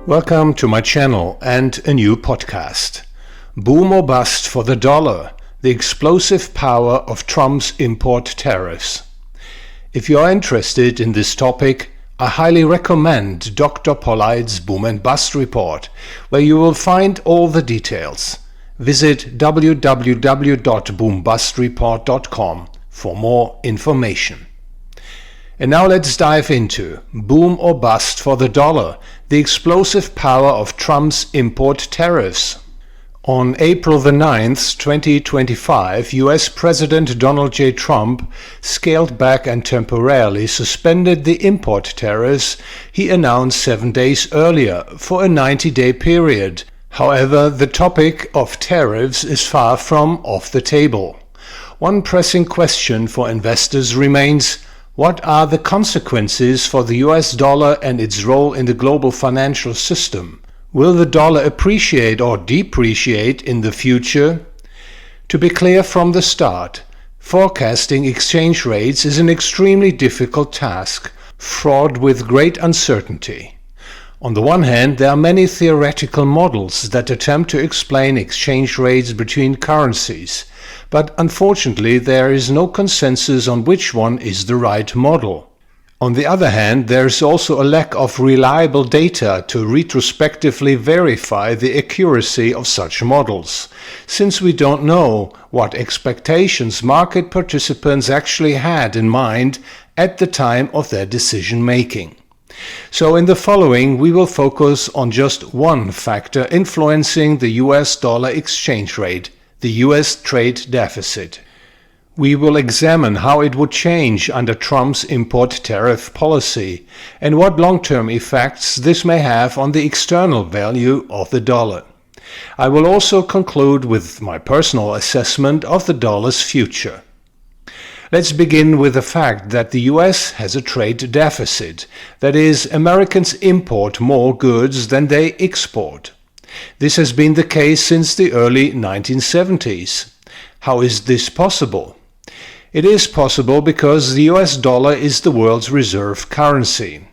Welcome to my channel and a new podcast. Boom or bust for the dollar, the explosive power of Trump's import tariffs. If you are interested in this topic, I highly recommend Dr. Polite's Boom and Bust report, where you will find all the details. Visit www.boombustreport.com for more information. And now let's dive into boom or bust for the dollar, the explosive power of Trump's import tariffs. On April the 9th, 2025, US President Donald J. Trump scaled back and temporarily suspended the import tariffs he announced 7 days earlier for a 90-day period. However, the topic of tariffs is far from off the table. One pressing question for investors remains: what are the consequences for the US dollar and its role in the global financial system? Will the dollar appreciate or depreciate in the future? To be clear from the start, forecasting exchange rates is an extremely difficult task, fraught with great uncertainty. On the one hand, there are many theoretical models that attempt to explain exchange rates between currencies, but unfortunately there is no consensus on which one is the right model. On the other hand, there is also a lack of reliable data to retrospectively verify the accuracy of such models, since we don't know what expectations market participants actually had in mind at the time of their decision making. So in the following, we will focus on just one factor influencing the US dollar exchange rate, the US trade deficit. We will examine how it would change under Trump's import tariff policy and what long-term effects this may have on the external value of the dollar. I will also conclude with my personal assessment of the dollar's future. Let's begin with the fact that the US has a trade deficit, that is, Americans import more goods than they export. This has been the case since the early 1970s. How is this possible? It is possible because the US dollar is the world's reserve currency.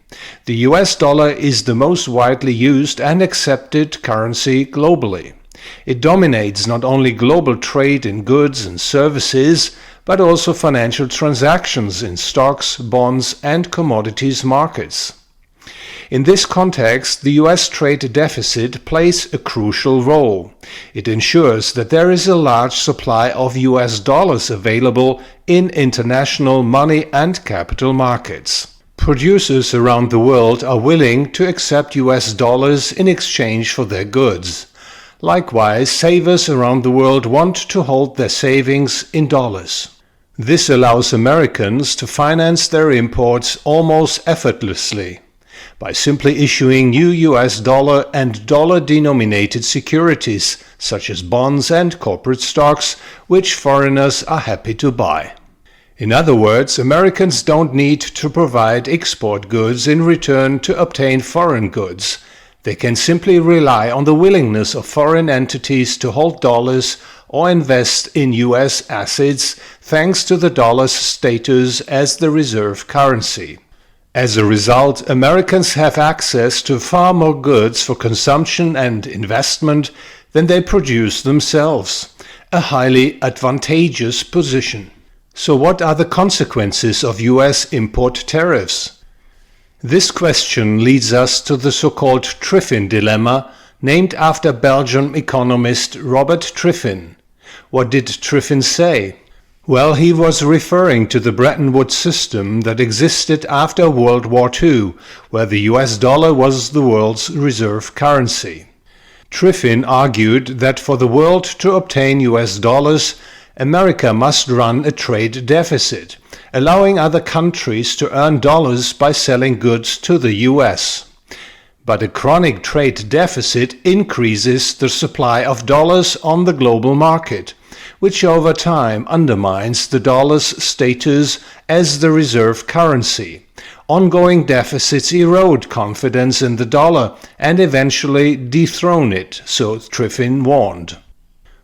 The US dollar is the most widely used and accepted currency globally. It dominates not only global trade in goods and services, but also financial transactions in stocks, bonds, and commodities markets. In this context, the US trade deficit plays a crucial role. It ensures that there is a large supply of US dollars available in international money and capital markets. Producers around the world are willing to accept US dollars in exchange for their goods. Likewise, savers around the world want to hold their savings in dollars. This allows Americans to finance their imports almost effortlessly by simply issuing new US dollar and dollar-denominated securities such as bonds and corporate stocks, which foreigners are happy to buy. In other words, Americans don't need to provide export goods in return to obtain foreign goods. They can simply rely on the willingness of foreign entities to hold dollars or invest in US assets thanks to the dollar's status as the reserve currency. As a result, Americans have access to far more goods for consumption and investment than they produce themselves, a highly advantageous position. So what are the consequences of US import tariffs? This question leads us to the so-called Triffin dilemma, named after Belgian economist Robert Triffin. What did Triffin say? Well, he was referring to the Bretton Woods system that existed after World War II, where the US dollar was the world's reserve currency. Triffin argued that for the world to obtain US dollars, America must run a trade deficit, allowing other countries to earn dollars by selling goods to the US. But a chronic trade deficit increases the supply of dollars on the global market, which over time undermines the dollar's status as the reserve currency. Ongoing deficits erode confidence in the dollar and eventually dethrone it, so Triffin warned.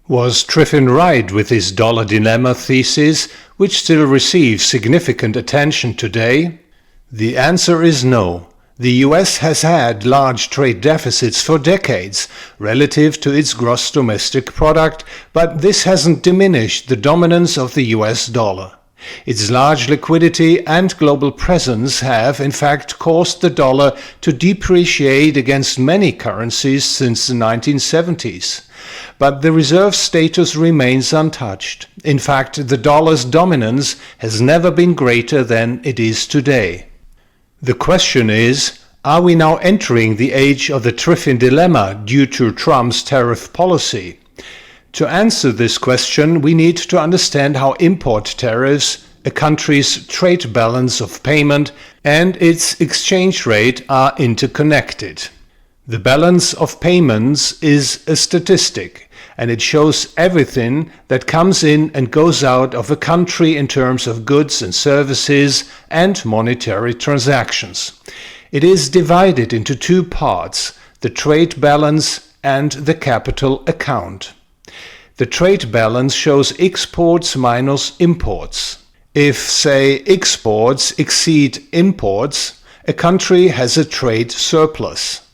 Was Triffin right with his dollar dilemma thesis, which still receives significant attention today? The answer is no. The US has had large trade deficits for decades relative to its gross domestic product, but this hasn't diminished the dominance of the US dollar. Its large liquidity and global presence have, in fact, caused the dollar to depreciate against many currencies since the 1970s. But the reserve status remains untouched. In fact, the dollar's dominance has never been greater than it is today. The question is, are we now entering the age of the Triffin dilemma due to Trump's tariff policy? To answer this question, we need to understand how import tariffs, a country's trade balance of payment, and its exchange rate are interconnected. The balance of payments is a statistic, and it shows everything that comes in and goes out of a country in terms of goods and services and monetary transactions. It is divided into two parts, the trade balance and the capital account. The trade balance shows exports minus imports. If, say, exports exceed imports, a country has a trade surplus.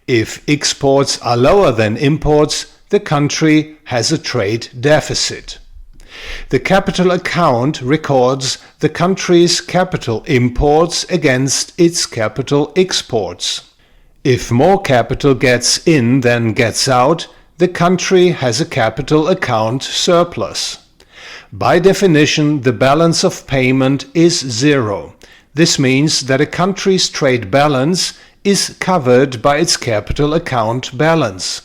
If exports are lower than imports, the country has a trade deficit. The capital account records the country's capital imports against its capital exports. If more capital gets in than gets out, the country has a capital account surplus. By definition, the balance of payment is zero. This means that a country's trade balance is covered by its capital account balance.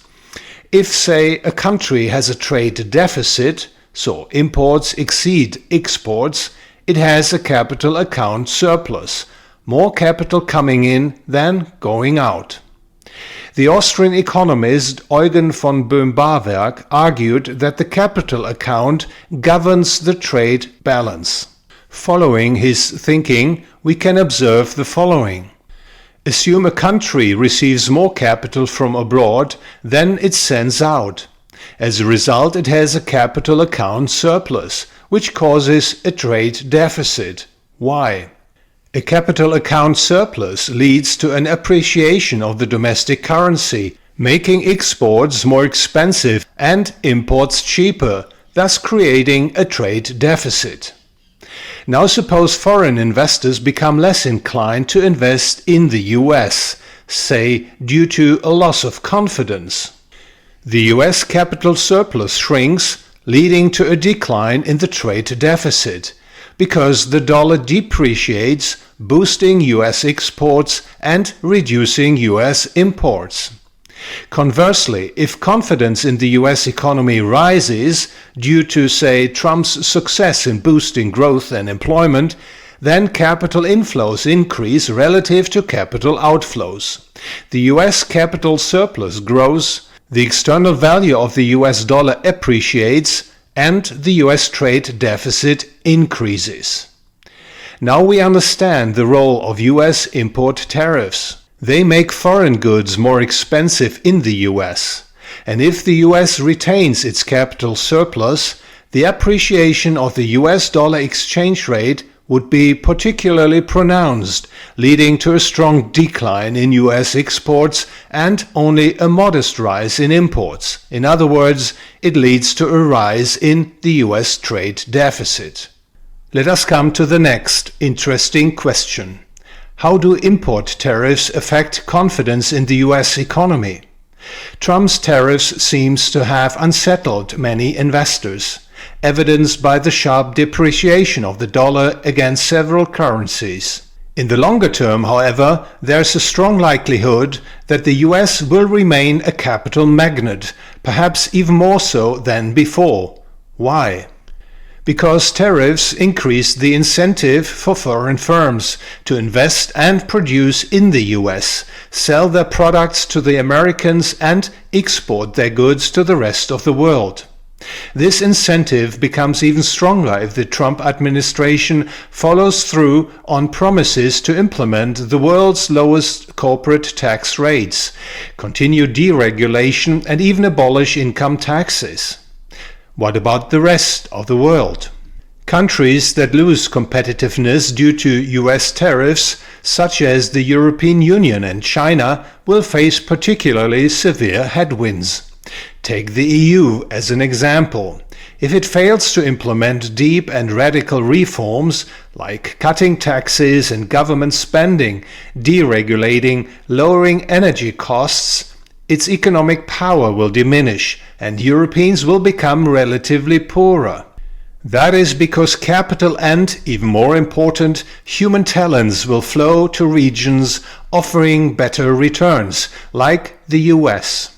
If, say, a country has a trade deficit, so imports exceed exports, it has a capital account surplus, more capital coming in than going out. The Austrian economist Eugen von Boehm-Bawerk argued that the capital account governs the trade balance. Following his thinking, we can observe the following. Assume a country receives more capital from abroad than it sends out. As a result, it has a capital account surplus, which causes a trade deficit. Why? A capital account surplus leads to an appreciation of the domestic currency, making exports more expensive and imports cheaper, thus creating a trade deficit. Now suppose foreign investors become less inclined to invest in the US, say due to a loss of confidence. The US capital surplus shrinks, leading to a decline in the trade deficit, because the dollar depreciates, boosting US exports and reducing US imports. Conversely, if confidence in the US economy rises due to, say, Trump's success in boosting growth and employment, then capital inflows increase relative to capital outflows. The US capital surplus grows, the external value of the US dollar appreciates, and the US trade deficit increases. Now we understand the role of US import tariffs. They make foreign goods more expensive in the US. And if the US retains its capital surplus, the appreciation of the US dollar exchange rate would be particularly pronounced, leading to a strong decline in US exports and only a modest rise in imports. In other words, it leads to a rise in the US trade deficit. Let us come to the next interesting question. How do import tariffs affect confidence in the US economy? Trump's tariffs seems to have unsettled many investors, evidenced by the sharp depreciation of the dollar against several currencies. In the longer term, however, there is a strong likelihood that the US will remain a capital magnet, perhaps even more so than before. Why? Because tariffs increase the incentive for foreign firms to invest and produce in the US, sell their products to the Americans and export their goods to the rest of the world. This incentive becomes even stronger if the Trump administration follows through on promises to implement the world's lowest corporate tax rates, continue deregulation, and even abolish income taxes. What about the rest of the world? Countries that lose competitiveness due to US tariffs such as the European Union and China, will face particularly severe headwinds. Take the EU as an example. If it fails to implement deep and radical reforms, like cutting taxes and government spending, deregulating, lowering energy costs, its economic power will diminish and Europeans will become relatively poorer. That is because capital and, even more important, human talents will flow to regions offering better returns, like the US.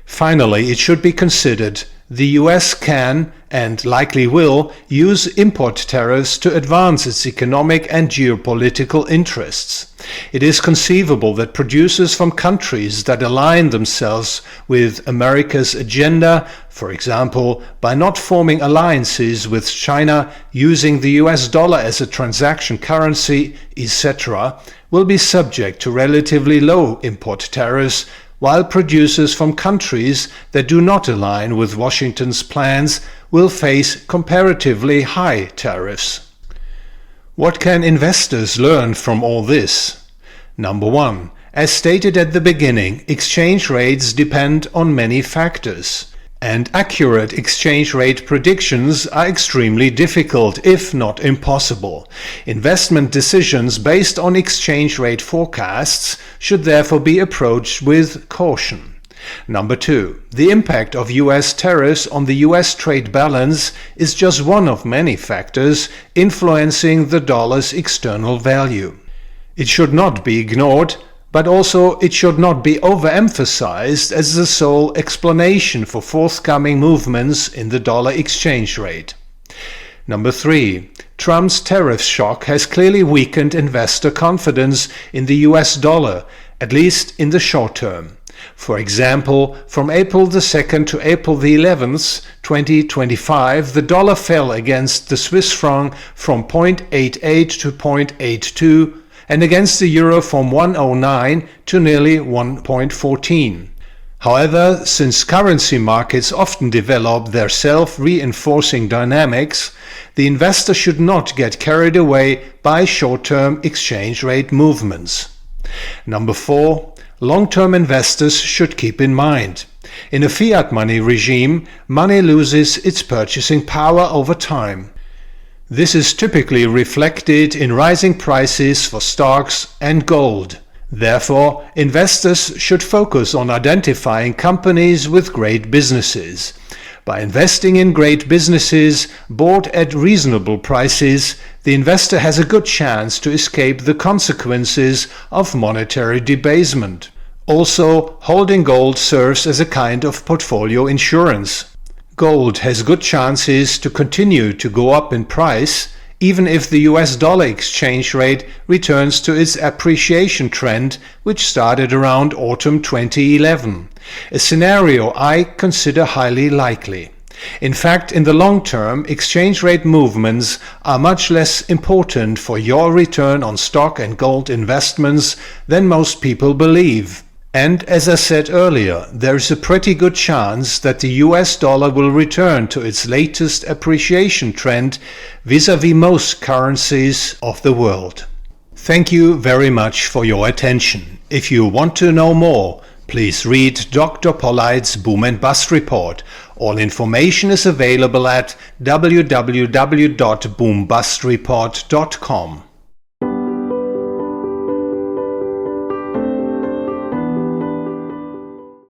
Finally, it should be considered the US can, and likely will, use import tariffs to advance its economic and geopolitical interests. It is conceivable that producers from countries that align themselves with America's agenda, for example, by not forming alliances with China, using the US dollar as a transaction currency, etc., will be subject to relatively low import tariffs, while producers from countries that do not align with Washington's plans will face comparatively high tariffs. What can investors learn from all this? Number 1. As stated at the beginning, exchange rates depend on many factors, and accurate exchange rate predictions are extremely difficult, if not impossible. Investment decisions based on exchange rate forecasts should therefore be approached with caution. Number 2. The impact of US tariffs on the US trade balance is just one of many factors influencing the dollar's external value. It should not be ignored, but also it should not be overemphasized as the sole explanation for forthcoming movements in the dollar exchange rate. Number 3. Trump's tariff shock has clearly weakened investor confidence in the US dollar, at least in the short term. For example, from April the 2nd to April the 11th, 2025, the dollar fell against the Swiss franc from 0.88 to 0.82, and against the euro from 1.09 to nearly 1.14. However, since currency markets often develop their self-reinforcing dynamics, the investor should not get carried away by short-term exchange rate movements. Number 4. Long-term investors should keep in mind. In a fiat money regime, money loses its purchasing power over time. This is typically reflected in rising prices for stocks and gold. Therefore, investors should focus on identifying companies with great businesses. By investing in great businesses bought at reasonable prices, the investor has a good chance to escape the consequences of monetary debasement. Also, holding gold serves as a kind of portfolio insurance. Gold has good chances to continue to go up in price, even if the US dollar exchange rate returns to its appreciation trend, which started around autumn 2011, a scenario I consider highly likely. In fact, in the long term, exchange rate movements are much less important for your return on stock and gold investments than most people believe. And as I said earlier, there is a pretty good chance that the US dollar will return to its latest appreciation trend vis-à-vis most currencies of the world. Thank you very much for your attention. If you want to know more, please read Dr. Polite's Boom and Bust report. All information is available at www.boombustreport.com.